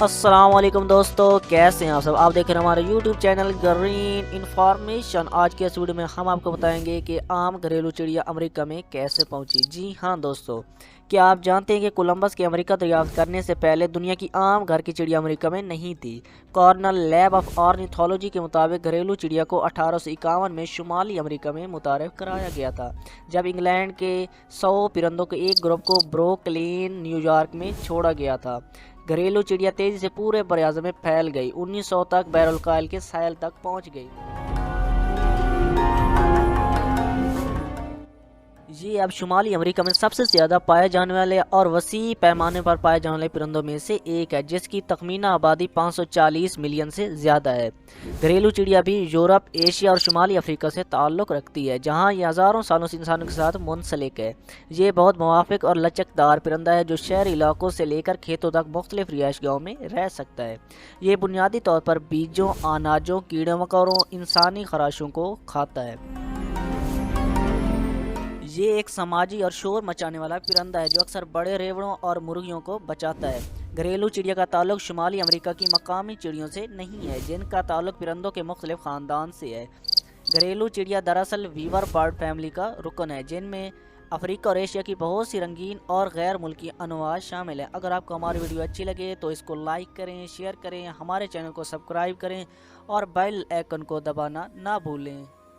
السلام علیکم دوستو، کیسے ہیں آپ سب؟ آپ دیکھ رہے ہیں ہمارے یوٹیوب چینل گرین انفارمیشن۔ آج کے اس ویڈیو میں ہم آپ کو بتائیں گے کہ عام گھریلو چڑیا امریکہ میں کیسے پہنچی۔ جی ہاں دوستو، کیا آپ جانتے ہیں کہ کولمبس کے امریکہ دریافت کرنے سے پہلے دنیا کی عام گھر کی چڑیا امریکہ میں نہیں تھی؟ کارنل لیب آف آرنیتھولوجی کے مطابق گھریلو چڑیا کو 1851 میں شمالی امریکہ میں متعارف کرایا گیا تھا، جب انگلینڈ کے 100 پرندوں کے ایک گروپ کو بروکلین، نیو یارک میں چھوڑا گیا تھا۔ گھریلو چڑیا تیزی سے پورے بر اعظم میں پھیل گئی، 1900 تک بحر الکاہل کے ساحل تک پہنچ گئی۔ یہ اب شمالی امریکہ میں سب سے زیادہ پائے جانے والے اور وسیع پیمانے پر پائے جانے والے پرندوں میں سے ایک ہے، جس کی تخمینہ آبادی 540 ملین سے زیادہ ہے۔ گھریلو چڑیا بھی یورپ، ایشیا اور شمالی افریقہ سے تعلق رکھتی ہے، جہاں یہ ہزاروں سالوں سے انسانوں کے ساتھ منسلک ہے۔ یہ بہت موافق اور لچکدار پرندہ ہے جو شہری علاقوں سے لے کر کھیتوں تک مختلف رہائش گاہوں میں رہ سکتا ہے۔ یہ بنیادی طور پر بیجوں، اناجوں، کیڑے مکوڑوں، انسانی خراشوں کو کھاتا ہے۔ یہ ایک سماجی اور شور مچانے والا پرندہ ہے جو اکثر بڑے ریوڑوں اور مرغیوں کو بچاتا ہے۔ گھریلو چڑیا کا تعلق شمالی امریکہ کی مقامی چڑیوں سے نہیں ہے، جن کا تعلق پرندوں کے مختلف خاندان سے ہے۔ گھریلو چڑیا دراصل ویور برڈ فیملی کا رکن ہے، جن میں افریقہ اور ایشیا کی بہت سی رنگین اور غیر ملکی انواع شامل ہیں۔ اگر آپ کو ہماری ویڈیو اچھی لگے تو اس کو لائک کریں، شیئر کریں، ہمارے چینل کو سبسکرائب کریں اور بیل آئیکن کو دبانا نہ بھولیں۔